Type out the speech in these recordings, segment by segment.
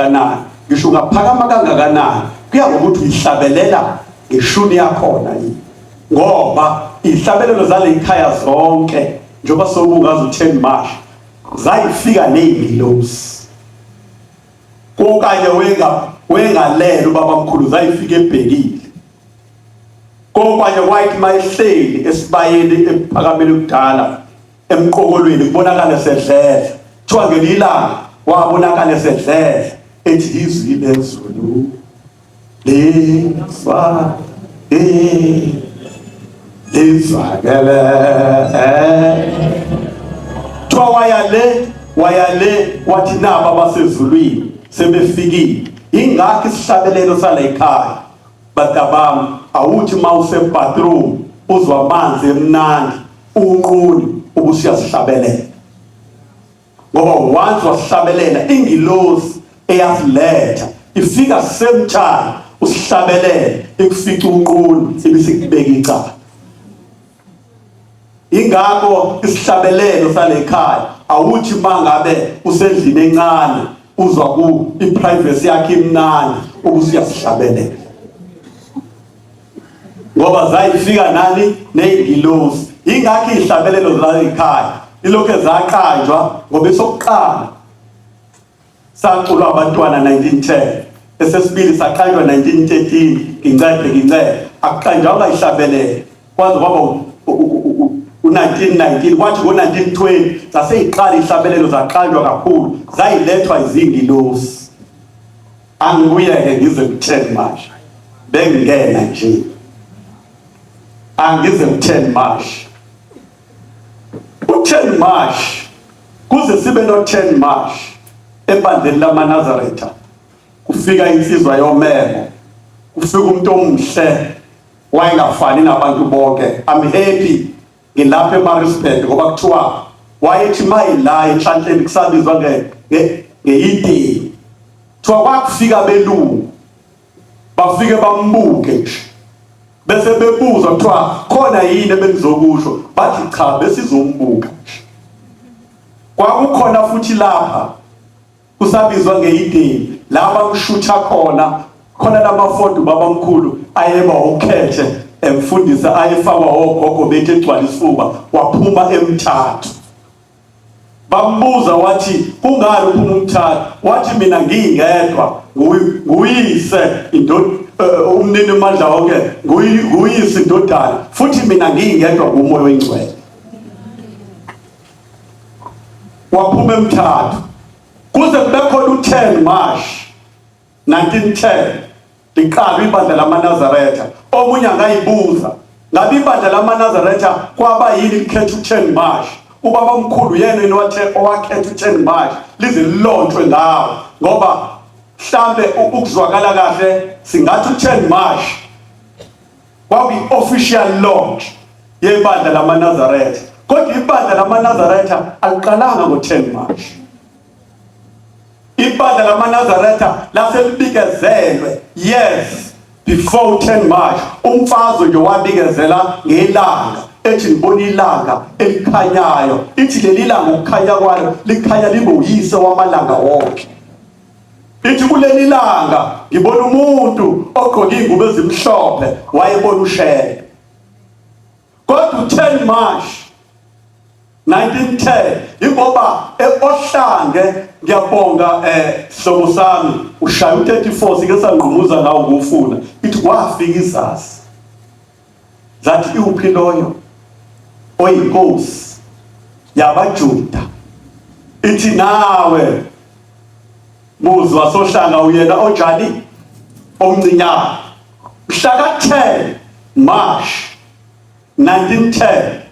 kangakanani ngisho ungaphakama kangakanani kuya ngokuthi uyihlabelela ngeshuni yakhona yini ngoba ihlabelelo zale ikhaya zonke njengoba sobungaza u10 March zayifika nezingilosi kokanye wengalela ubaba mkhulu zayifika ebhekile kokanye white mayihleli esibayeni ephakamele kudala emqokolweni kubonakala sedlela kuthiwa ngelilanga wabonakala sedlela ethi izwi lezulu lefa lizwakele kuthiwa wayale wathi naba abasezulwini sebefikile ingakho isihlabelelo sala ekhaya batabami awuthi mawuse-bathroom uzwa amanzi emnandi unquni ubusiyasihlabelela ngoba once wasihlabelela ingilosi eyasiletha ifika same time usihlabelele ikufica unquni ibisikubeka icala ingakho isihlabelelo sale ekhaya awuthi mangabe usendlini encane uzwa ku iprivacy yakhe imnandi ubusiyasihlabelela ngoba zayifika nani nezingilosi ingakho ihlabelelo zala ekhaya ilokho ezaqanjwa ngoba esokuqala saculwa abantwana 1910 esesibili saqanjwa 1913 ngincede akuqanjwa ihlabelelo kwaze kwaba u1919 kwathi ngo1920 saseyiqala ihlabelelo zaqanjwa kakhulu zayilethwa izingilosi angibuyeke ngize ku10 March bengingena nje angize ku10 March u10 March kuze sibe no10 March ebandleni lamaNazaretha kufika insizwa yomemo kufika umuntu omhle wayengafani nabantu bonke I'm happy ngilapha eMaritzburg ngoba kuthiwa wayethi mayila enhlanhleni kusabizwa ngeYideni kuthiwa kwakufika belungu bafike bambuke nje bese bebuza kuthiwa khona yini ebenizokusho bathi cha besizombuka kwakukhona futhi lapha kusabizwa ngeYideni laba kushutha khona lamafondo babamkhulu ayeba ukhethe emfundisa ayefakwa ogogo bethu egcwala isifuba waphuma emthathu bambuza wathi kungani uphuma umthathu wathi mina ngingedwa nguyise umnini amandla wonke nguyise indodana futhi mina ngingedwa kumoya oyingcwele waphuma emthathu kuze kube khona u10 March 1910 liqala ibandla lamaNazaretha omunye angayibuza ngabe ibandla lamaNazaretha kwaba yini likhetha u10 March ubaba omkhulu yena owakhetha u10 March lize lilontshwe ngawo ngoba mhlambe ukuzwakala kahle singathi u10 March kwakuyi-official launch yebandla lamaNazaretha kodwa ibandla lamaNazaretha aliqalanga ngo10 March ibandla lamaNazaretha laselibikezelwe yes before 10 March umfazwe nje wabikezela ngelanga ethi ngibona ilanga elikhanyayo ithi leli langa ukukhanya kwalo likhanya libe uyise wamalanga wonke ithi kuleli langa ngibona umuntu ogqoke ingubo ezimhlophe wayebona ushele kodwa 10 March 1910 ingoba eOhlange ngiyabonga hlobo sami ushaya u34 sike sangqumuza ngawo ngufuna ithi kwafika izazi zathi iuphi loyo oyinkosi yabaJuda ithi nawe muzwa sohlanga uyena onjani omncinyane mhla ka10 March 1910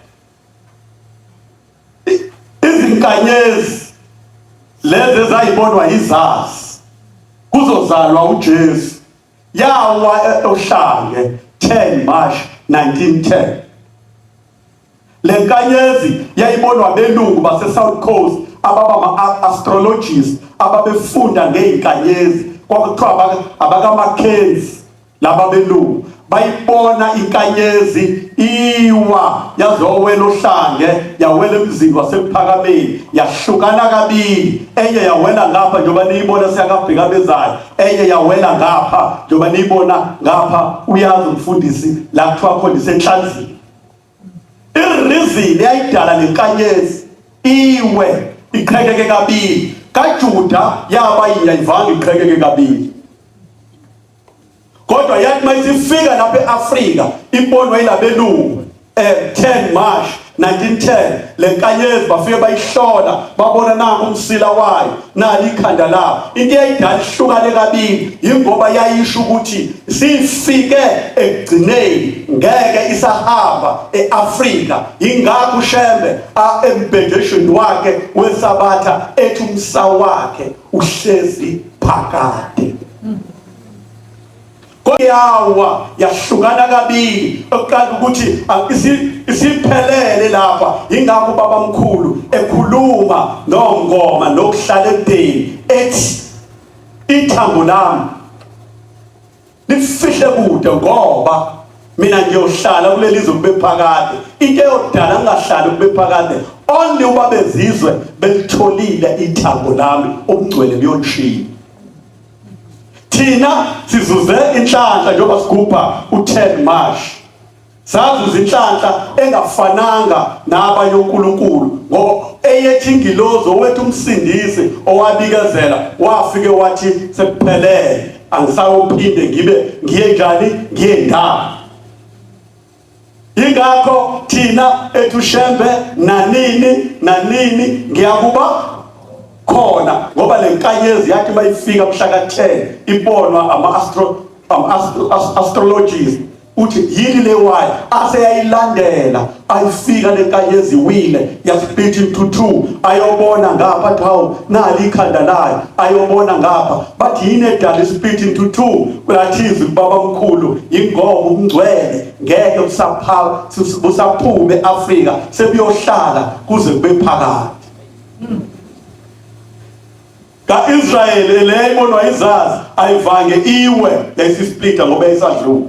izinkanyezi lezi ezayibonwa izazi kuzozalwa uJesu yawa eOhlange 10 March 1910 lenkanyezi yayibonwa belungu base-South Coast ababa-astrologists ababefunda ngey'nkanyezi kwakuthiwa abaka-Mackenzie laba belungu bayibona inkanyezi iwa yazowela ohlange yawela emzini wasephakameni yahlukana kabili enye yawela ngapha njengoba niyibona siyakabheka bezayo enye yawela ngapha njengoba niyibona ngapha uyazi umfundisi la kuthiwa khona isenhlanzini irizini yayidala lenkanyezi iwe iqhekeke kabili kaJuda yaba yayivanga iqhekeke kabili kodwa yathi mayisifika lapha eAfrika ibonwa yilabelungu 10 March 1910 lenkanyezi bafike bayihlola babona nangu umsila wayo nali ikhanda lawo into eyayidala ihlukane kabili ingoba yayisho ukuthi sifike ekugcineni ngeke isahamba eAfrika ingakho uShembe embhedeshweni wakhe wesabatha ethi umsa wakhe uhlezi phakade yawa yahlukana kabili okuqala ukuthi isiphelele lapha ingakho babamkhulu ekhuluma nongoma nokuhlala edeni ethi ithambo lami lifihle kude ngoba mina ngiyohlala kuleli izwe kube phakade into eyodala ngingahlali kube phakade only uba bezizwe belitholile ithambo lami okugcwele liyonshiya thina sizuze inhlanhla njengoba sigubha u10 March sazuza inhlanhla engafananga nabanye uNkulunkulu ngoba eyethi ingilozo wethu umsindisi owabikezela wafike wathi sekuphelele angisawophinde ngiye njani ngiye ndaba ingakho thina ethu Shembe nanini ngiyakuba khona ngoba lenkanyezi yathi mayifika mhla ka10 ibonwa astrologists uthi yini le wayo aseyayilandela ayifika lenkanyezi wile yasplit into two ayobona ngapha thawo nali ikhanda layo ayobona ngapha bathi yini edala split into two kulathizi baba mkhulu ingoba umngcwele ngeke usaphume eAfrika sebuyohlala kuze kube phakade ka-Israyeli le ibonwa izazi ayivange iwe yayisisplita ngoba yayisadlula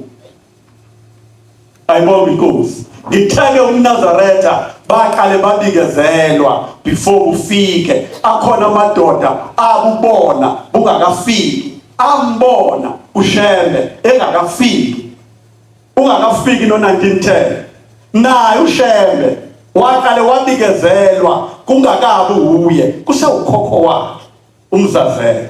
ayibonga inkosi ngitheke umNazaretha baqale babikezelwa before ufike akhona amadoda abubona bungakafiki ambona uShembe engakafiki ungakafiki no1910 naye uShembe waqale wabikezelwa kungakabi uye kusewukhokho wakhe umzazela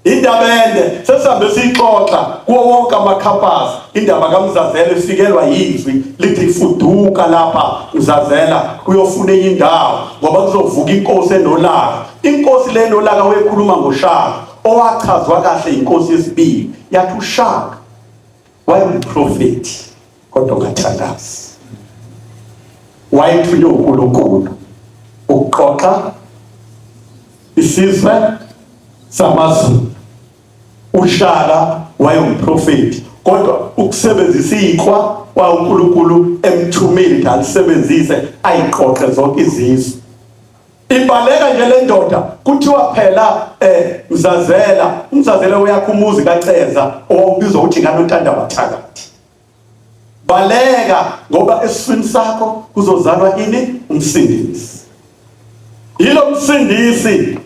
indabende sesambe sixoxa kuwo wonke amakhampasi indaba kaMzazela ifikelwa yizwi lithi ifuduka lapha Mzazela uyofuna indawo ngoba kuzovuka inkosi enolaka inkosi le enolaka wekhuluma ngoShaka owachazwa kahle inkosi yesibili yathi uShaka wayengumprofeti kodwa ngathandazi wayethunywe uNkulunkulu ukuxoxa isizwe samaZulu uShaka wayengumprofeti kodwa ukusebenzisa iqhwa kwaNkulunkulu emthumile alisebenzise ayiqoqe zonke izizwe ibaleka nje le ndoda kuthiwa phela umzazela uyakho umuzi kaCeza owubizwa ukuthi nganontanda wathakathi baleka ngoba esifini sakho kuzozalwa ini umsindisi yilo msindisi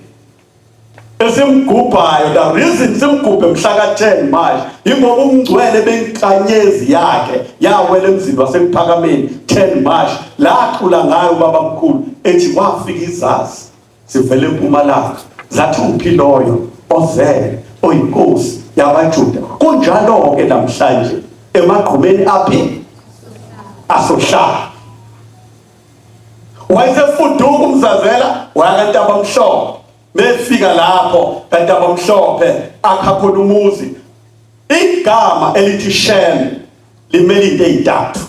esimgubhayo the reason simgubhe mhla ka10 March ingoba umngcwele benkanyezi yakhe yawela emzini wasephakameni 10 March laqhula ngayo baba mkhulu ethi wafika izazi sivele eMpumalanga zathi uphiloyo ozele oyinkosi yabaJuda kunjalo ke namhlanje emagqumeni aphi asohlala wayesefuduka umzazela wakantaba mhlophe befika lapho kantaba mhlophe akhakhona umuzi igama elithi Shem limele into eyithathu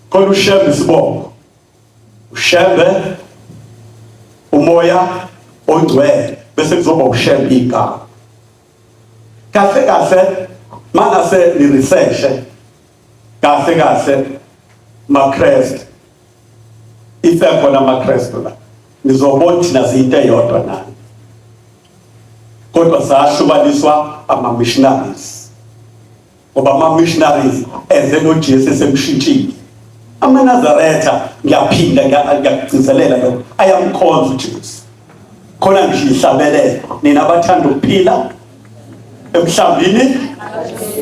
khona uShem isibongo uShembe umoya ongcwele bese kuzoba uShem igama kahle mangase ni research kahle maChrist ife khona maChrist la nizobona thina zinto eyodwa nani kodwa sahlukaniswa ama-missionaries. Ngoba ama-missionaries enze noJesu esemshintshile. AmaNazaretha ngiyaphinda ngiyakugcizelela lo ayamkhonza uJesu. Khona ngihlabelela nina abathanda ukuphila emhlambini,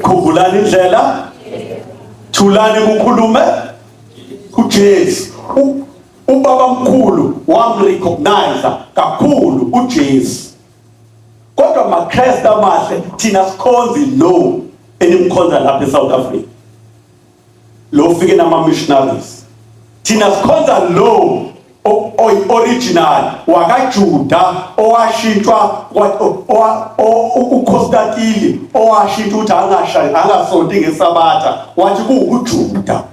khumbulani indlela, thulani kukhulume uJesu. Ubaba mkhulu wamrecognize kakhulu uJesu. Kodwa amaKristu amahle thina sikhonzi lo enimkhonza lapha eSouth Africa. Lo ufike nama-missionaries. Thina sikhonza lo original wakaJuda owashintshwa uKonstantini owashintsha ukuthi angasonti ngeSabatha wathi kuwuJuda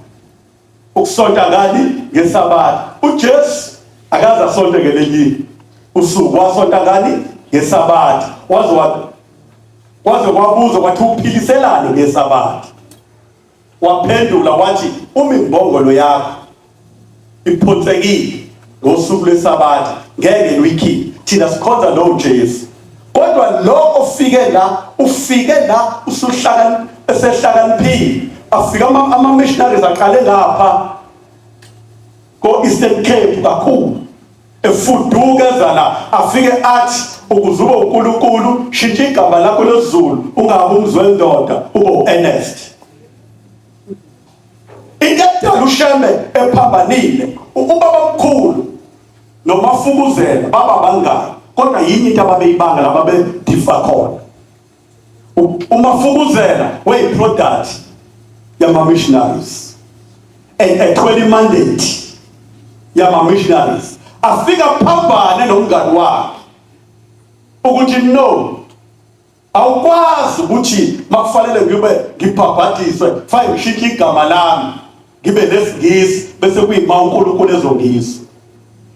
ukusonta ngani ngeSabatha. uJesu akaze asonte ngelinye usuku, wasonta ngani ngeSabatha. waze kwabuzwa kwathi uphiliselani ngeSabatha, waphendula wathi uma imbongolo yakho iphonsekile ngosuku lweSabatha ngeke luyikhiphe. Thina sikhonza lo Jesu. Kodwa lo ufike la esehlakaniphile. Afika ama-missionaries aqale ngapha ko-Eastern Cape kakhulu, efuduka eza la afike athi ukuze ube uNkulunkulu shintsha igama lakho lesiZulu ungabe uMzwendoda ube u-Ernest. Into edala uShembe ephambanile, ubaba mkhulu noMafukuzela baba bangani, kodwa yini into ababeyibanga laba bedifa khona. uMafukuzela weyiproduct yama-missionaries and ethwele mandate yama-missionaries. Afika phambane nomngani wakhe ukuthi no, awukwazi ukuthi makufanele ngibhabhadiswe fanele ngishintshe igama lami ngibe lesingisi bese kuyima uNkulunkulu ezongizwa.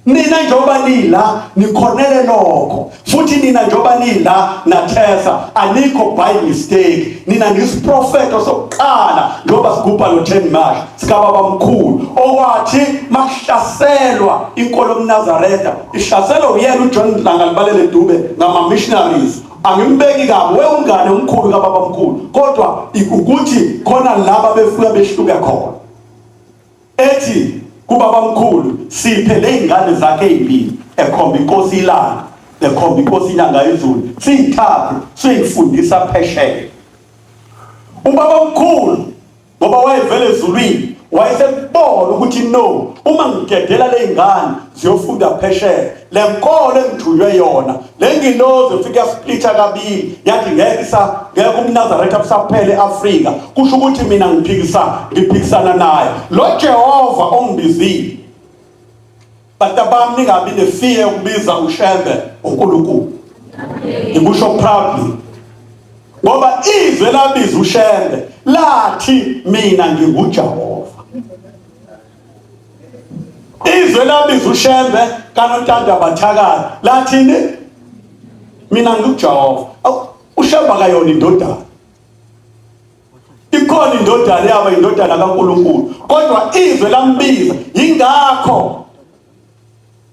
Nina njengoba nila nikhonele lokho, futhi nina njengoba nila nathesa anikho by mistake. Nina ngisiprofeto sokuqala njengoba sigubha lo 10 March sikababa mkhulu owathi makuhlaselwa inkolo yoMnazaretha ihlaselwa uyena uJohn Dlanga libalele Dube ngama-missionaries. Angimbeki kabi weungane omkhulu kababa mkhulu, kodwa ukuthi khona laba befika behluke khona ethi kubaba mkhulu siphe lezingane zakhe ezibili ekhomba inkosi ilanga ekhomba inkosi inyanga yezulu siyithathe siyifundisa phesheya. Ubaba mkhulu ngoba wayevele ezulwini wayesekubona ukuthi no, uma ngigedela lezingane ziyofunda phesheya le nkolo engithunywe yona le ngilozi ufike yasplitha kabili yathi ngeke uMnazaretha usaphele eAfrika, kusho ukuthi mina ngiphikisana naye lo Jehova ongibizile. Bantu bami ningabi nefear ukubiza uShembe uNkulunkulu. Ngikusho proudly ngoba izwe labiza uShembe lathi mina nginguJehova. Izwe labiza uShembe kaNontanda Bathakala lathini mina nguJehova. uShembe akayona indodana, ikhona indodana yaba indodana kaNkulunkulu, kodwa izwe lambiza. Yingakho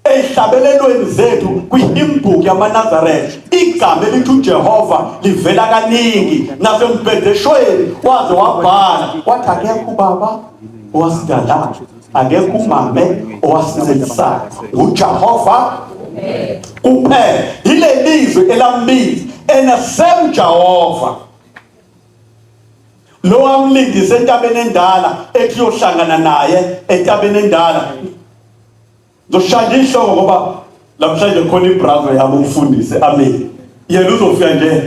ehlabelelweni zethu kwi-hymn book yamaNazaretha igama elithi uJehova livela kaningi. Nasembhedeshweni waze wabhala wathi akekho ubaba owasidalayo, akekho umame owasizelisayo, nguJehova kuphela. Yile lizwe elambiza enesame Jehova lo amlindise entabeni endala ethi yohlangana naye entabeni endala. Ngizoshaya ihloko ngoba lamhlanje khona ibrother yami umfundisi, amen, yena uzofika nje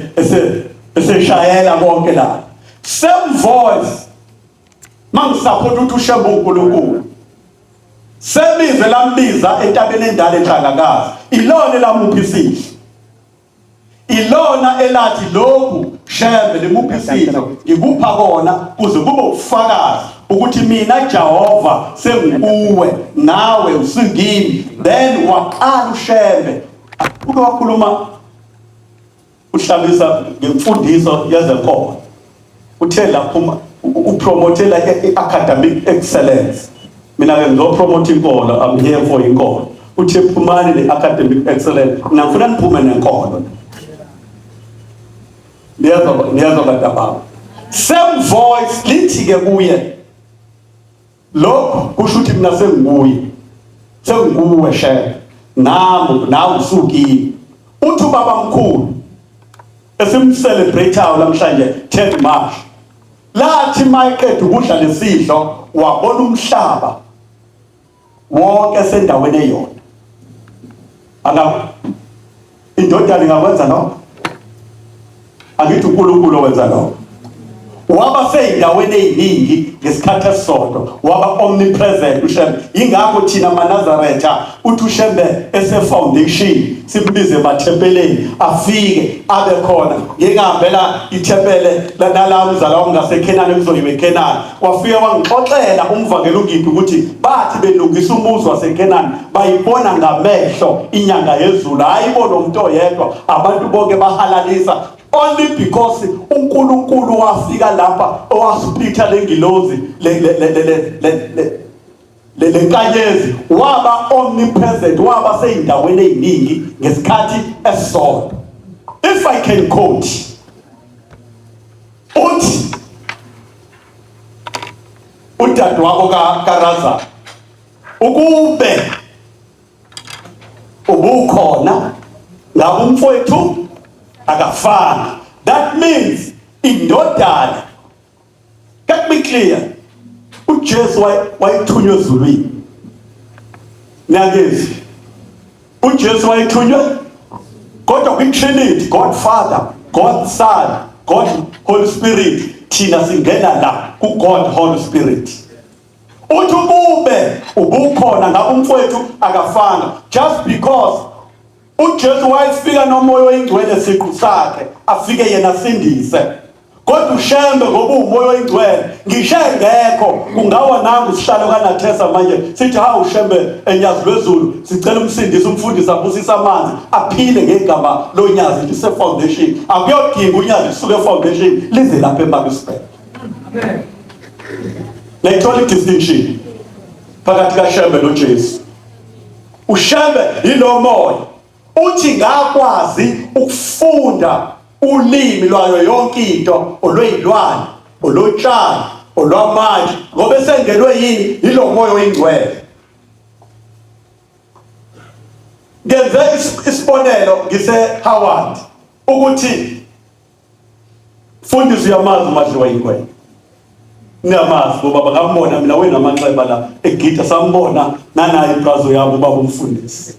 eseshayela konke la same voice mangisapota ukuthi uShembe uNkulunkulu. Semizwe lambiza entabeni endala enhlangakazi, ilona lamupha isidlo, ilona elathi lokhu Shembe limupha isidlo ngikupha kona kuze kube ubufakazi ukuthi mina Jehova senguwe nawe usingimi. Then waqala uShembe wakhuluma uhlabisa ngemfundiso yezenkolo, uthe lapho upromotela i-academic excellence. Mina ke ngizopromote inkolo, I'm here for inkolo. Uthe phumani ne-academic excellence, ngifuna niphume nenkolo. niyazwa bantu abami. Same voice lithi ke kuye lokho kusho ukuthi mina senguwe shepherd, nawe usukile. Uthi ubaba mkhulu esimcelebrate-ayo namhlanje 10 March, lathi mayeqeda ukudla lesidlo wabona umhlaba wonke sendaweni eyodwa. Indodana ingakwenza lokho? Angithi uNkulunkulu owenza lokho. Waba seyindaweni eziningi ngesikhathi esisodwa, waba omnipresent uShembe. Ingakho thina maNazaretha uthi uShembe ese-foundation simbize emathempeleni afike abe khona. Ngingahambela ithempele nala umzala wami ngaseKhenani kuzoyiwe eKhenani, wafika wangixoxela umvangeli uNgidi ukuthi bathi belungisa umuzi waseKhenani bayibona ngamehlo inyanga yezulu, hayibona umuntu oyedwa, abantu bonke bahalalisa. Only because uNkulunkulu wafika lapha owasplitha lengilozi lenkanyezi, waba omnipresent, waba seyindaweni eziningi ngesikhathi esisodwa. If I can quote, uthi udadewabo kaRaza ukube ubukhona ngabe umfowethu akafana. That means indodana, get me clear, uJesu wayethunywe ezulwini. Niyangezi uJesu wayethunywe kodwa kwi-Trinity, God Father, God Son, God Holy Spirit, thina singena la ku-God Holy Spirit. Uthi ukube ubukhona ngabe umfowethu akafana, just because uJesu wayefika nomoya oyingcwele siqu sakhe afike yena sindise. Kodwa uShembe ngoba umoya oyingcwele ngisho engekho kungawa nangu sihlalo kaNathesa manje sithi ha uShembe enyazi lwezulu sicela umsindisi umfundisi abusisa amanzi aphile ngegama lonyazi lise foundation. Akuyodinga unyazi lisuke foundation lize lapha eMarksburg. Amen. Lethola distinction phakathi kaShembe noJesu. uShembe yilo moya uthi ngakwazi ukufunda ulimi lwayo yonke into, olweyilwane, olotshani, olwamanje, ngoba esengelwe yini yilo moya oyingcwele. Ngenze isibonelo ngise-Howard ukuthi fundisi yamazi uMadliwa Yingwenya. Niyamazi ngoba ngambona mina wena amanxeba la egida, sambona nanayo ibrazo yabo ubaba umfundisi.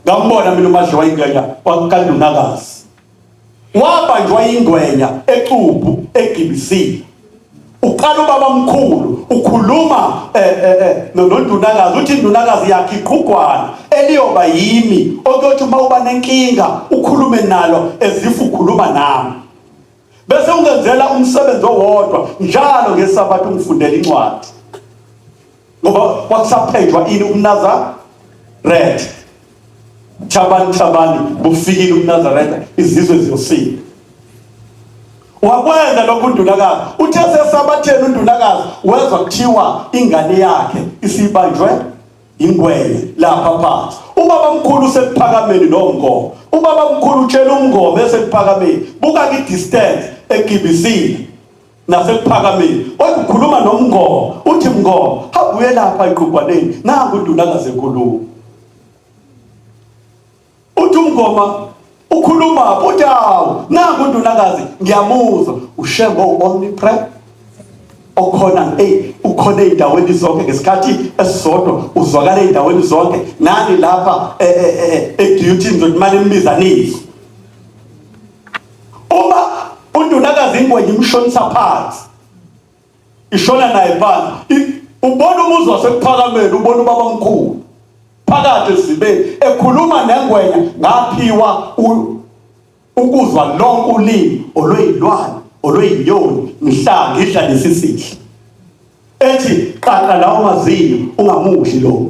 Ngambona mina uMadliwa Yingwenya wakandunakazi. Wabanjwa yingwenya eCubu eGibisini. Uqala ubaba mkhulu ukhuluma nondunakazi uthi indunakazi yakhe iqhugwana eliyoba yimi, okuthi uma uba nenkinga ukhulume nalo ezifu ukhuluma nami. Bese ungenzela umsebenzi owodwa njalo ngeSabatha ungifundela incwadi. Ngoba kwakusaphejwa ini uMnazaretha. Chabani bufikile uMnazaretha izizwe ziyosila. Wakwenza lokhu undunakazi. Uthe seSabatheni undunakazi wezwa kuthiwa ingane yakhe isibanjwe ingwenya lapha phansi. Ubaba mkhulu usekuphakameni noNgoma. Ubaba mkhulu utshela uNgoma esekuphakameni. Buka ke distance eGibisini nasekuphakameni. Wakukhuluma noNgoma. Uthi Ngoma, habuye lapha eqhubwaneni. Nangu undunakazi enkulumo. Uthi uNgoma ukhuluma uthi hawu nangu undunakazi ngiyamuzwa. uShembe omnipresent okhona ukhona ey'ndaweni zonke ngesikhathi esisodwa, uzwakala ey'ndaweni zonke. Nani lapha eduty nizomane nimbizanise. Uma undunakazi ingwenya imshonisa phansi, ishona naye phansi, ubona umuzi wasekuphakameni, ubona ubaba mkhulu phakathi esibeni ekhuluma nengwenya. Ngaphiwa ukuzwa lonke ulimi, olweyilwane, olweyinyoni, ngidla lesisihle. Ethi qaqa lawo mazinyo ungamushi lo.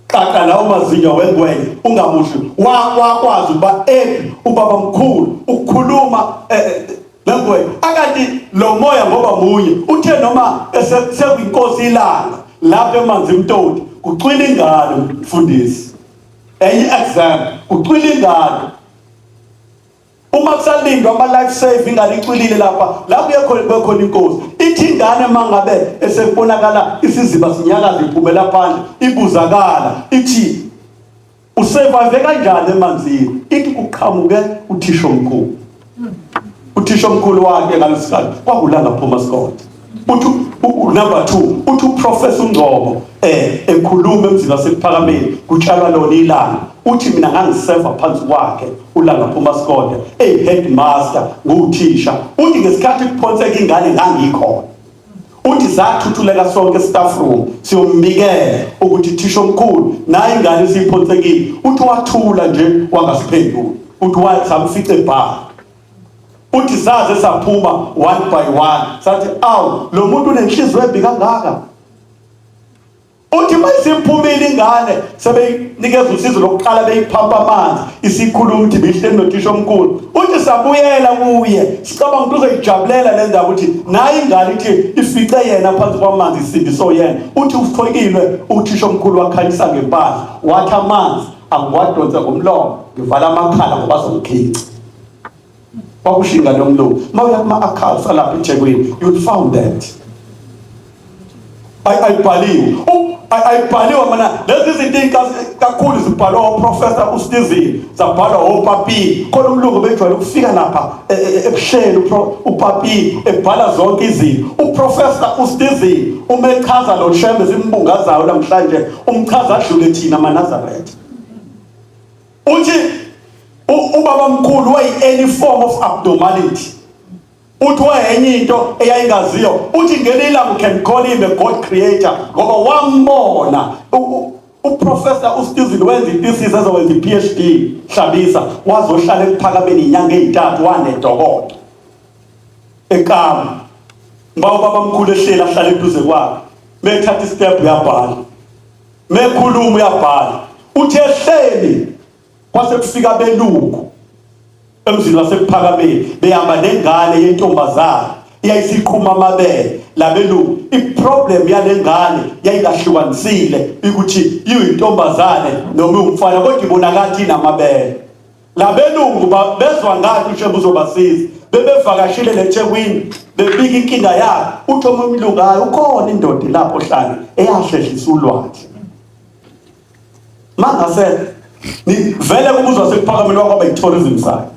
Qaqa lawo mazinyo wengwenya ungamushi. Wakwazi uba ubaba mkhulu ukukhuluma lengwenya. Akati lo moya ngoba munye uthe noma sekuyinkosi ilanga lapha emanzi imtoti kucwila ingane mfundisi. Enye exam kucwila ingane. Uma uma kusalindwa ama-life saving alicwilile lapha bekhona inkosi ithi ingane mangabe esebonakala isiziba sinyakaza iphumela phandle ibuzakala ithi usurvive kanjani emanzini ithi uqhamuke uthisha omkhulu uthisha omkhulu wakhe ngalesikhathi kwakula Phuma Scott uthi number 2 uthi uprofessor uNgcobo ekhuluma emzini wasePhakameni kutshalwa lona ilanga uthi mina ngangiserva phansi kwakhe ulanga Phuma Scott headmaster nguthisha uthi ngesikhathi kuphonseka ingane ngangikhona uthi zathuthuleka sonke staff room siyombikela ukuthi thisha omkhulu naye ingane siyiphonsekile uthi wathula nje wangasiphenduli uthi wathi amfice bar uthi saze saphuma one by one sathi awu lo muntu unenhliziyo embi kangaka uthi mayisiphumile ingane sebeyinikeza usizo lokuqala beyiphampa amanzi isikhuluma ukuthi bihleli nothisha omkhulu uthi sabuyela kuye sicabanga ukuthi uzoyijabulela le ndaba ukuthi naye ingane ithi ifice yena phansi kwamanzi isindiso yena uthi ufokilwe uthisha omkhulu wakhanyisa ngempahla wathi amanzi angiwadonsa ngomlomo ngivala amakhala ngoba zomkhici wakushinga lo mlungu mawuya kuma-accounts alapha eThekwini you'll found that ayibhaliwe mana lezi zinto kakhulu zibhalwa uprofessor uStizini zabhalwa oPapi khona umlungu bejwayele ukufika lapha ebuhleli uPapi ebhala zonke izinto uprofessor uStizini uma echaza lo shembe simbungazayo namhlanje umchaza adlule thina amaNazaretha uthi ubaba mkhulu way any form of abnormality uthi wayenye into eyayingaziyo uthi ngelilanga can call him a God creator ngoba wambona uprofessor uStizini wenza ithesis ezowenza iPhD Hlabisa wazohlala ePhakameni inyanga ezintathu wanedokodo eKapa ubaba mkhulu ehlela ahlala eduze kwakhe methatha istep uyabhala mekhuluma uyabhala uthi ehleli kwase kufika belungu emzini wasePhakameni behamba nengane yentombazana iyayisiqhuma amabele labelungu iproblem yalengane yayingahlukanisile ukuthi iyintombazane noma umfana kodwa ibonakala inamabele labelungu bezwa ngathi uShembe uzobasiza bebevakashile leThekwini bebika inkinga yakhe uthi umlungu hayi ukhona indoda lapho hlanga eyahlehlisa ulwathi mangase ni vele kubuzwa sePhakameni wakwaba itourism side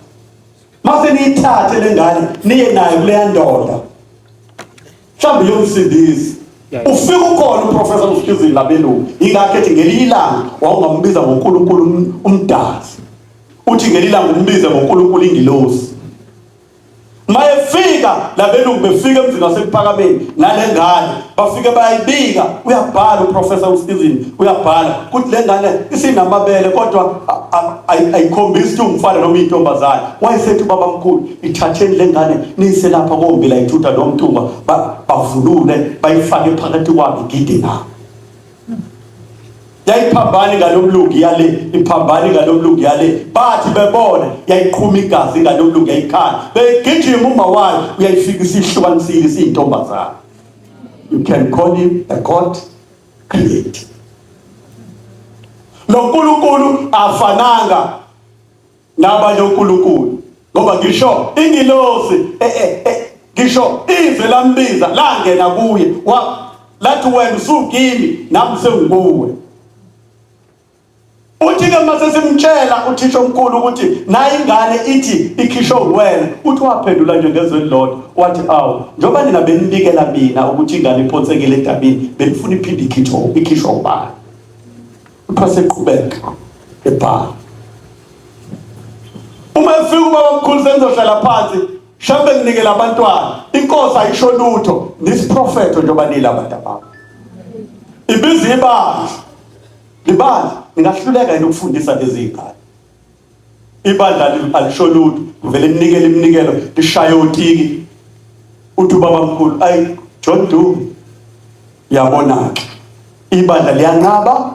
mase niyithathe lengane niye nayo kuleya ndoda mhlawumbe yomsindisi ufika ukhona uprofessor uStizini labelungu ingakho ethi ngelilanga wawungambiza ngoNkulunkulu umdasi uthi ngelilanga umbize ngoNkulunkulu ingilosi mayefika labelungu befika emzini wasePhakameni nalengane bafike bayibika uyabhala uprofessor uStizini uyabhala ukuthi lengane isinamabele kodwa ayikhombisi umfana noma intombazana wayesethi ubaba mkhulu ithatheni lengane nise lapha kombila ithutha nomthunga bavulule bayifake phakathi kwabo igide na yayiphambani ngalomlungu yale iphambani ngalomlungu yale bathi bebona yayiqhuma igazi ngalomlungu yayikhanda begijima uma wayo uyayifikisa ihlukanisile isintombazana you can call him a God creator lo nkulunkulu afananga nabanye unkulunkulu ngoba ngisho ingilosi ngisho izwe lambiza langena kuye lathi wena usukimi nami sengikuwe uthi ke mase simtshela uthisha omkhulu ukuthi nayi ingane ithi ikhishwe wena uthi waphendula nje ngezwe lodwa wathi awu njoba nina benibikela mina ukuthi ingane iphonsekele eDabini benifuna iphinde ikhishwe ubani uphase qhubeka ebhala uma efika ubaba omkhulu senzohlala phansi shambe nginikela abantwana inkosi ayisho lutho nisiprofeto njoba nila abantu ababo ibiza ibandla ningahluleka yini ukufundisa lezi zingane ibandla alisho lutho vele ninikele iminikelo lishaye utiki uthi ubaba mkhulu ayi John Dube yabona ke ibandla liyanqaba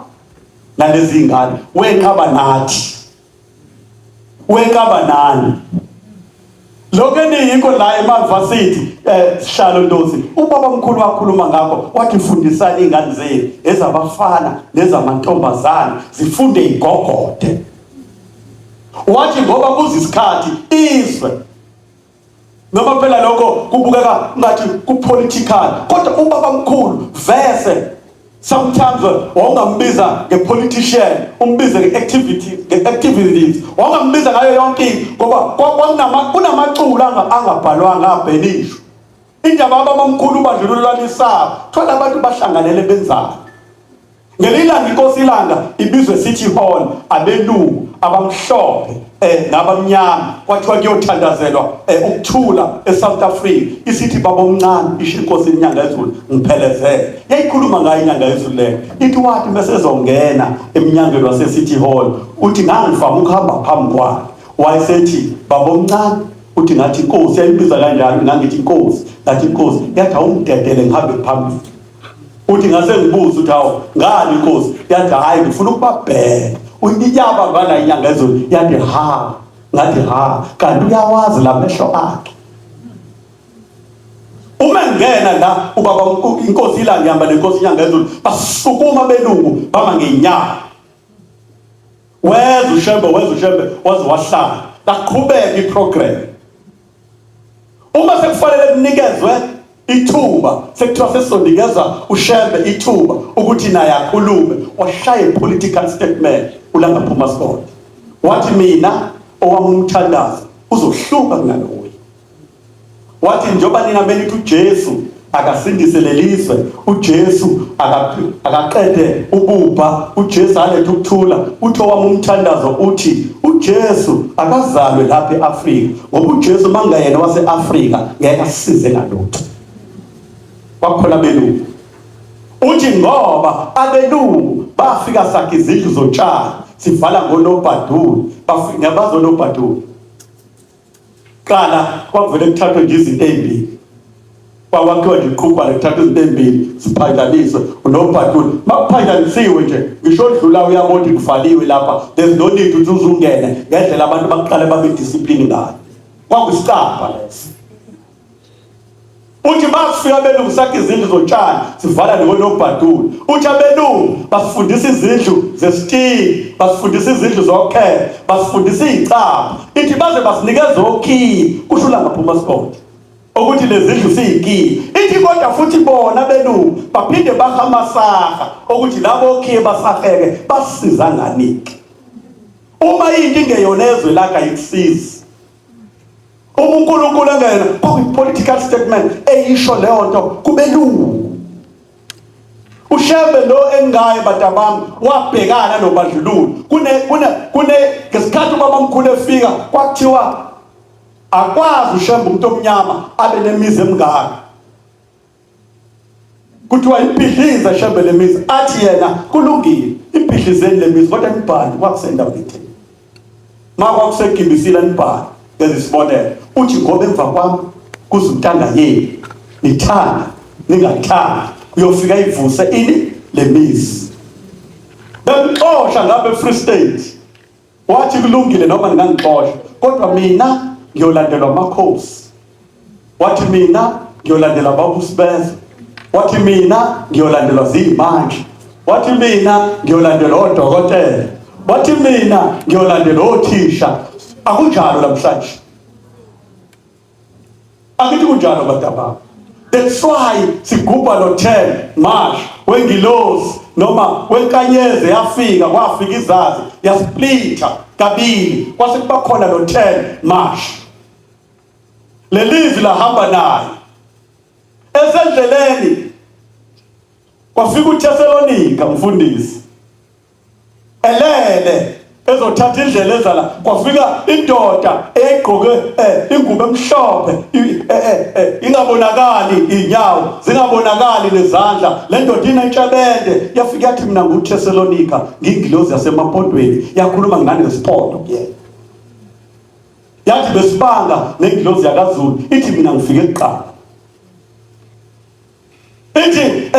nalezi zingane wenqaba nathi wenqaba nani lokho niyikho la eMavasithi sihlalo Ndosi ubaba mkhulu wakhuluma ngakho wathi fundisani ingane zenu ezabafana nezamantombazana zifunde igogode wathi ngoba kuzisikhathi izwe, noma phela lokho kubukeka ngathi kupolitical, kodwa ubaba mkhulu vese sometimes wangambiza ngepolitician, umbize ngeactivities, wangambiza ngayo yonke ngoba kunamacula angabhalwanga abhenishwe. Indaba abamkhulu badlululanisaba, thola abantu bahlanganele benzana. Ngelilanga inkosi ilanga ibizwe City Hall, abelungu abamhlophe nabamnyama kwathiwa kuyothandazelwa ukuthula eSouth Africa. Isithi baba omncane isho inkosi inyanga yezulu ngiphelezele, yayikhuluma ngayo inyanga yezulu leyo. Ithi wathi mesezongena eminyangweni wase City Hall uthi ngangifama ukuhamba phambi kwakhe, wayesethi baba omncane, uthi ngathi inkosi, yayibiza kanjalo, ngangithi inkosi, ngathi inkosi yathi awungidedele ngihambe phambili. Uthi ngase ngibuza uthi hawo ngani inkosi, yathi hayi ngifuna ukubabheka. Uyiyaba ngana inyanga yezulu, yathi ha, ngathi ha, kanti uyawazi la mehlo akhe. Uma ngena la ubaba inkosi ilanga ihamba nenkosi inyanga yezulu, basukuma belungu bama ngenyama. Weza ushembe waze wahlala laqhubeka iprogram. Uma sekufanele kunikezwe ithuba, sekuthiwa sesizondikeza ushembe ithuba ukuthi naye akhulume, washaya political statement ulanga phuma sport. Wathi mina owami umthandazo uzohluka kunaloyo. Wathi njoba nina melithi uJesu akasindise lelizwe, uJesu akaqede ububha, uJesu alethe ukuthula, uthi owami umthandazo uthi uJesu akazalwe lapha eAfrika, ngoba uJesu mangayena waseAfrika ngeke asize ngalutho. Kwakhona belungu uthi ngoba abelungu bafika sakhe izindlu zotshani, sivala ngonobhaduli, bafika nabazonobhaduli. Qala kwavele kuthathwe nje izinto ezimbili, kwakhiwa nje iqhuba lekuthatha izinto ezimbili ziphaylaniswe unobhaduli. Makuphaylaniwe nje ngisho odlula uyabona kuvaliwe lapha, there's no need ukuthi uzungene ngendlela abantu baqale babe discipline ngayo. Kwakusicapha leso. Uthi basifika abelungu sakhe izindlu zotshani sivala ngonobhaduli. Uthi abelungu basifundisa izindlu zesitili, basifundisa izindlu zokhela, basifundisa izicapha. Ithi baze basinikeze okhiye kushula ngaphuma sport ukuthi lezi zindlu siyinkiyi. Ithi kodwa futhi bona abelungu baphinde bahamasaha ukuthi labo okhiye basaheke basisiza nganiki. Uma into ingeyonezwe la kayikusiza, uNkulunkulu ngena political statement eyisho leyo nto kubelungu. Ushembe lo engaye batabami wabhekana nobadlululo kune ngesikhathi ubaba mkhulu efika kwathiwa akwazi ushembe umuntu omnyama abe nemizi emngaka. Kuthiwa impidliza shembe lemizi, athi yena kulungile impidlizeni lemizi kodwa nibhali kwakusendaweni ethile. Makwakusegimbisile nibhali ngezisibonelo, uthi ngoba emva kwami kuzintanga yenu nithanda ningathanda uyofika ivuse ini lemizi. Bemxosha ngabe Free State, wathi kulungile noma ningangixosha kodwa mina ngiyolandelwa amakhosi. Wathi mina ngiyolandela ababusibezo. Wathi mina ngiyolandelwa zimandla. Wathi mina ngiyolandelwa odokotela. Wathi mina ngiyolandelwa othisha. Akunjalo namhlanje. Akithi kunjalo badaba. That's why sigubha lo 10 March wengilosi noma wenkanyeze yafika, kwafika izazi yasplita kabili, kwase kuba khona lo 10 March. Lelizwi lahamba naye esendleleni kwafika uThesalonika mfundisi elele ezothatha indlela ezala, kwafika indoda egqoke ingubo emhlophe ingabonakali inyawo, zingabonakali nezandla. Le ndoda inentshebende yafika yathi mina nguThesalonika, ngingilozi yasemapondweni, yakhuluma ngani ngesipondo kuyena. Yathi besibanga nengilozi yakaZulu, ithi mina ngifike kuqala. Ithi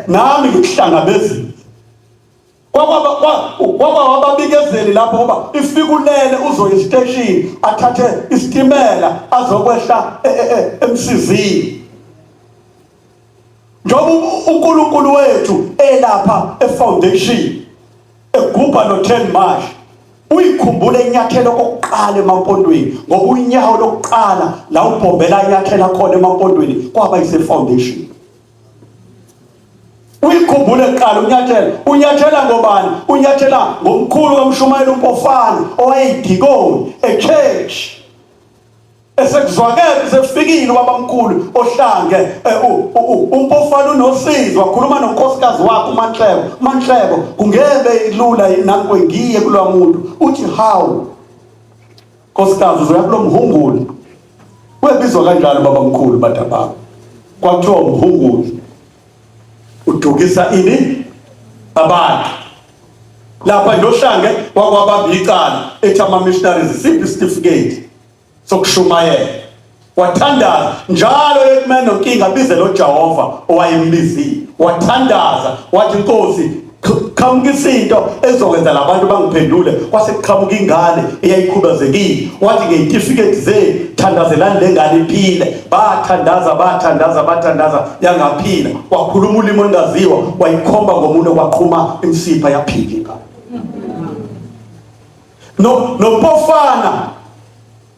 nami ngikuhlangabezile. Kwaba wababikezeli lapho ngoba ifika ulele uzoya esiteshini athathe isitimela azokwehla emsizini. Njoba uNkulunkulu wethu elapha efoundation egubha no 10 March, uyikhumbule inyathelo kokuqala emampondweni, ngoba unyawo lokuqala la ubhombela inyathela khona emampondweni kwaba yise foundation. Uyikhumbule kuqala unyathela ngobani? Unyathela ngomkhulu kaMshumayeli uMpofane owayedikoni echurch. Esekuzwakele sefikile ubabamkhulu ohlange uMpofane uNosizo wakhuluma nonkosikazi wakhe uManhlebo. Manhlebo, kungebe ilula nami ngiye kulo muntu. Uthi how? Nkosikazi uzoya kulo mhungulu. Webizwa kanjalo babamkhulu badababa. Kwathiwa umhungulu. Udukisa ini abantu. Lapha ndohlange wakwabamba icala ethi ama missionaries siphi certificate sokushumayela. Wathandaza njalo ekumene nonkinga bize lo Jehova owayembizile. Wathandaza wathi Nkosi qhamuka izinto ezokwenza labantu bangiphendule. Kwase kuqhamuka ingane eyayikhubazekile. Wathi ngezitifiketi ze thandazelani lengane iphile. Bathandaza yangaphila. Wakhuluma ulimi olungaziwa, wayikhomba ngomuntu kwaqhuma imsipha yaphila. Nopofana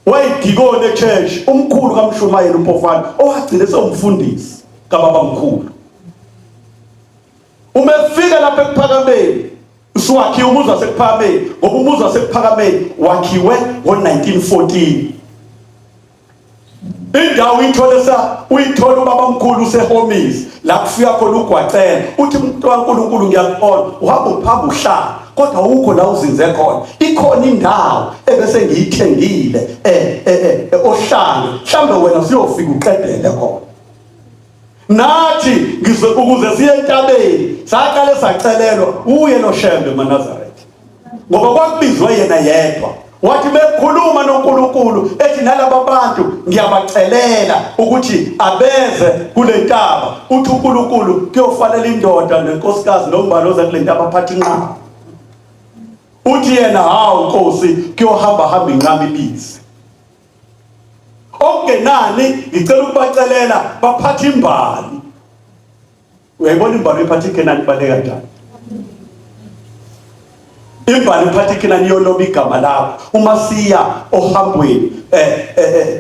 wayedikoni echurch, umkhulu kaMshumayeli uMpofane owagcina sewumfundisi kababamkhulu. Umefika lapha eKuphakameni, usuwakhiwa umuzi waseKuphakameni, ngoba umuzi waseKuphakameni wakhiwe ngo-1914. Indawo uyithola ubabamkhulu useHomisi, la kufika khona uGwacela. Uthi umuntu kaNkulunkulu ngiyakubona, uhamba uphamba uhlala, kodwa ukho la uzinze khona. Ikhona indawo ebese ngiyithengile ohlanga, mhlambe wena siyofika uqedele khona. Nathi ukuze siye entabeni saqale sacelelwa uye noShembe eNazaretha, ngoba kwakubizwe yena yedwa. Wathi bekhuluma noNkulunkulu ethi nalabo bantu ngiyabacelela ukuthi abeze kule ntaba. Uthi uNkulunkulu kuyofanele indoda nenkosikazi nombaloza kule ntaba aphathe inqama. Uthi yena hawu Nkosi kuyohamba inqama ibisi. Okungenani ngicela ukubacelela baphathe imbali. Uyayibona imbali iphathe iKenani bale kanjani? Imbali iphathe iKenani yoloma igama lakho. Uma siya ohambweni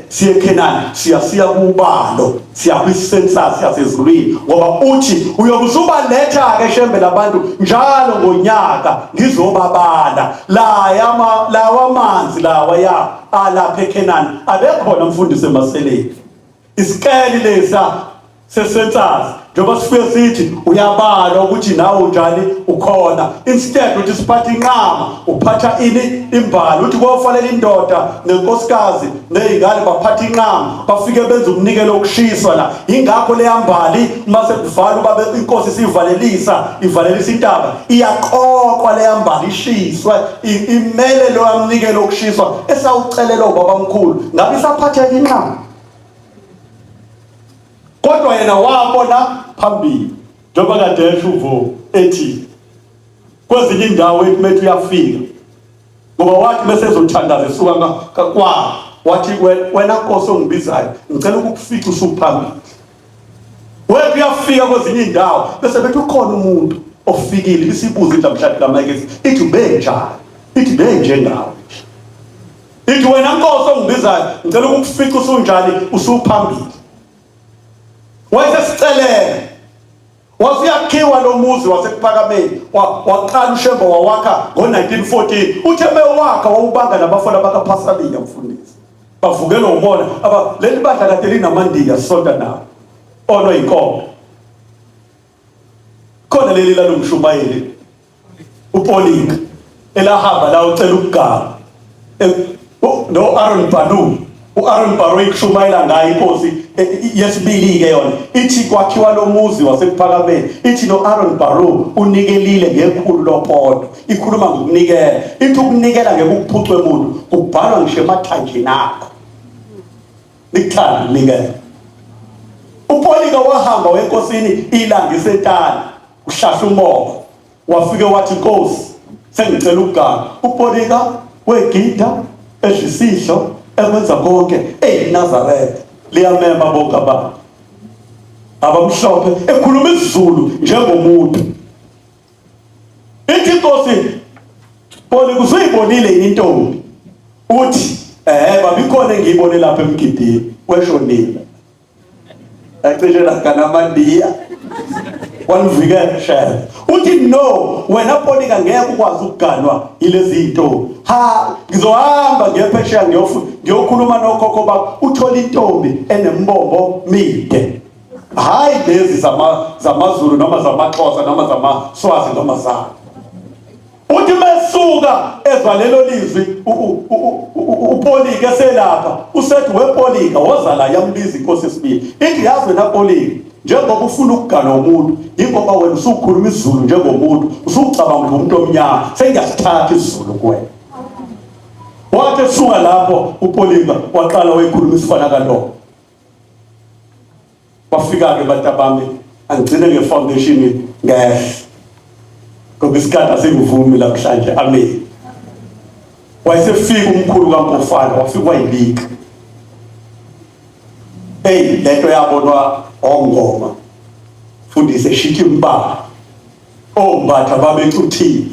siye eKenani siya kubalo, siya kwi-census yasezulwini, ngoba uthi uyokusubaletha ke Shembe labantu njalo ngonyaka ngizobabala lawa amanzi lawa ya alapha eKenani abekhona mfundisi emaseleni. Isikeli lesa se-census njengoba sifike sithi uyabalwa ukuthi nawe njani ukhona. Instead uthi siphathe inqama, uphatha imbali. Uthi kuyofanele indoda nenkosikazi nezingane baphathe inqama, bafike benze umnikelo wokushiswa la. Ingakho leya mbali uma sekuvala uba inkosi sivalelisa intaba, iyaqoqwa leya mbali ishiswe, imele lo mnikelo wokushiswa esawucelela ubabamkhulu. Ngabe isaphatheka inqama? Kodwa yena wabona phambili, njengoba kade eshuvo ethi kwezinye indawo ekumele uyafika, ngoba wathi bese ezothandaza esuka kwa wathi wena Nkosi ongibizayo ngicela ukukufica usuphambili. Wethi uyafika kwezinye indawo bese bethi ukhona umuntu ofikile, bisibuza indlamhlanje kaMayekethi ithi benjani, ithi benjengawe. Ithi wena Nkosi ongibizayo ngicela ukukufica usunjani usuphambili. Wayesesicelela wasuyakhiwa lo muzi waseKuphakameni, waqala uShembe wawakha ngo-1914. Uthe bewakha wawubanga nabafana bakaPhasaliya mfundisi, bavukelwa umona leli bandla kade linamandiya sisonta nawo ono yinkomo. Khona leli lalomshumayeli uPolika elahamba la ucela ukugaba no-Aaron Banu. U-Aaron Baro ikushumayela ngayo inkosi yesibili-ke yona. Ithi kwakhiwa lo muzi waseKuphakameni, ithi no-Aaron Baro unikelile ngekhulu lopondo. Ikhuluma ngokunikela. Ithi ukunikela ngekuphucwe umuntu kubhalwa ngisho emathanjeni akho. Nikuthanda ukunikela. uPolika wahamba wenkosini ilanga isetana, uhlahla umoba. Wafike wathi Nkosi sengicela ukugana. uPolika wegida edlisidlo ekwenza konke eNazaretha liyamema bonke abantu abamhlophe, ekhuluma isiZulu njengomuntu. Ithi inkosi Poli kusuyibonile intombi uthi baba ikhona engiyibone lapha emgidini weshonile acishe kanamandiya wanivikela shaya uthi no wena Polika ngeke ukwazi ukuganwa ilezi intombi ngizohamba ngephesheya ngiyokhuluma nokhokho bakho uthola intombi enembombo mide hayi lezi zamaZulu noma zamaXhosa noma zamaSwazi noma zabo uthi mesuka ezwa lelo lizwi uPolika eselapha usethi wePolika woza la yambiza inkosi esibili ithi yazi wena Polika njengoba ufuna ukugana umuntu ingoba wena usukhuluma isiZulu njengomuntu usucabanga umuntu omnyama sengiyasithatha isiZulu kuwena wathi esuka lapho uPolika waqala wayikhuluma isifana kaloko wafika-ke batabami angigcine nge-foundation ngehle ngoba isikhathi asingivumi namhlanje amen wayesefika umkhulu kaMpofana wafika wayibika lento yabonwa ongoma fundise shithi mbala ombatha babecuthile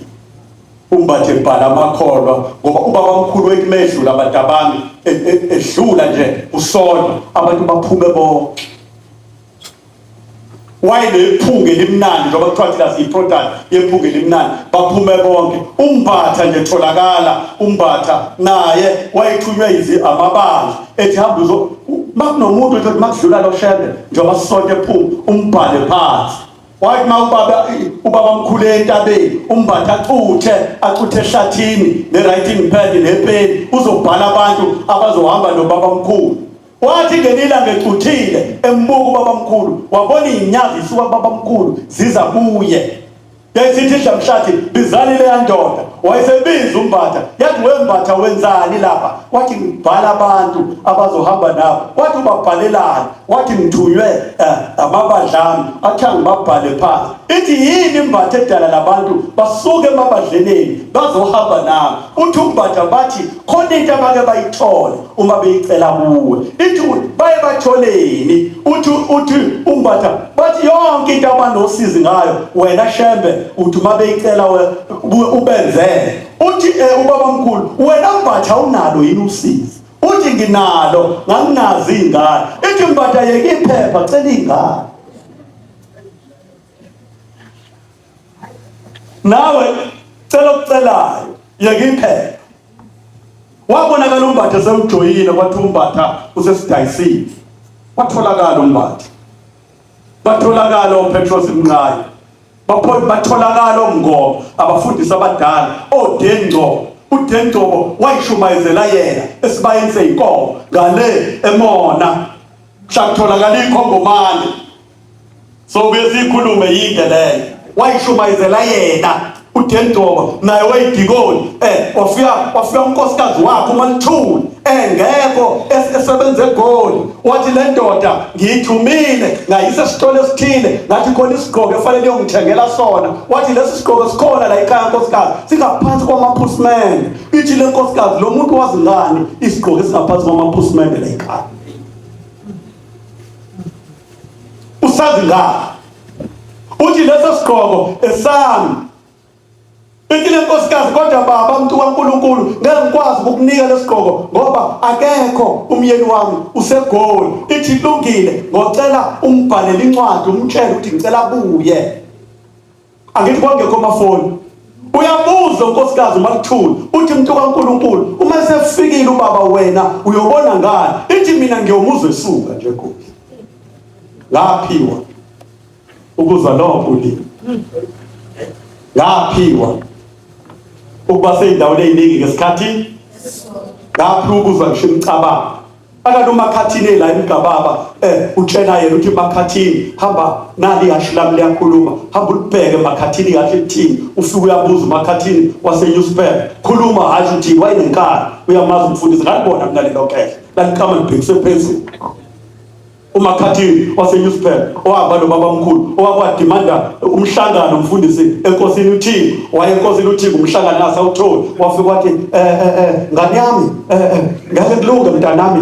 umbathe bhala amakholwa ngoba ubaba omkhulu wethu medlula abatabami edlula nje usona abantu baphume bonke wayenephunga elimnandi njengoba kuthiwa thina siyi-product yephunga elimnandi baphume bonke umbatha nje tholakala umbatha naye wayethunywe amabandla ethi hamba makunomuntu ethi makudlula lo shembe njengoba sisonke ephunga umbhale phansi wathi ubaba mkhulu entabeni umbatha acuthe ehlathini ne-writing pad nepeni uzobhala abantu abazohamba nobaba mkhulu wathi ngelilanga ecuthile embuka ubaba mkhulu wabona iy'nyazi isuka ubaba mkhulu ziza kuye yayisithi Dlamshati bizani leya ndoda wayesebiza umbatha yathi wembatha wenzani lapha wathi ngibhala abantu abazohamba nabo wathi ubabhalelani wathi ngithunywe amabandlami athi angibabhale phansi ithi yini imbatha edala labantu basuke emabandleneni bazohamba nabo uthi umbatha bathi khona into abake bayithole uma beyicela kuwe ithi baye batholeni uthi umbatha bathi yonke into abanosizi ngayo wena Shembe uthi uma beyicela ubenzele uthi ubaba mkhulu wena mbatha unalo yini usizi uthi nginalo nganginazi ingane ithi mbatha yeke iphepha cela ingane nawe cela ukucelayo yeke iphepha wabonakala umbatha semjoyile kwathi umbatha usesidayisile watholakala umbatha batholakala uPetros Mnqayi batholakala omngomo abafundisi abadala oDengcobo uDengcobo wayishumayezela yena esibayeni seyinkomo ngale emona hlakutholakala ikhongomane so kuye sikhulume yinde leyo wayishumayezela yena uDengcobo naye wayidikoni wafika unkosikazi wakhe uMaluthuli engekho esebenze eGoli wathi le ndoda ngiyithumile ngayisa esitolo esithile ngathi khona isigqoko efanele yongithengela sona wathi lesi sigqoko sikhona la ekhaya nkosikazi singaphansi kwamapusman ithi le nkosikazi lo muntu wazi ngani isigqoko esingaphansi kwamapusman la ekhaya usazi ngani uthi lesi sigqoko esami ithi le nkosikazi kodwa baba umuntu kaNkulunkulu ngeke ngikwazi ukukunika lesigqoko ngoba akekho umyeni wami useGoli ithi kulungile ngocela umbhalele incwadi umtshele ukuthi ngicela buye angithi kwangekho amafoni uyabuza unkosikazi uMaluthuli uthi umuntu kaNkulunkulu uma sefikile ubaba wena uyobona ngani ithi mina ngiyomuzwe esuka nje Nkosi ngaphiwa ukuzwa lokho ngaphiwa ukuba seyindaweni eyiningi ngesikhathi ngaphi ukuzwa ngisho imcabango akade uMakhathini la eMgababa utshela yena uthi Makhathini hamba nali ihashe lami liyakhuluma hamba ulibheke Makhathini kahle lithini ufike uyabuza uMakhathini waseNewspaper khuluma hashe uthi wayenenkani uyamazi umfundisi ngalibona mina lelo khehle laliqhama libhekise phezulu uMakhathini waseNewspaper owahamba nobaba mkhulu owakwadimanda umhlangano umfundisi enkosini uThixo wayenkosini uThixo umhlangano nasawutholi wafika wathi ngani yami ngeke kulunge mntanami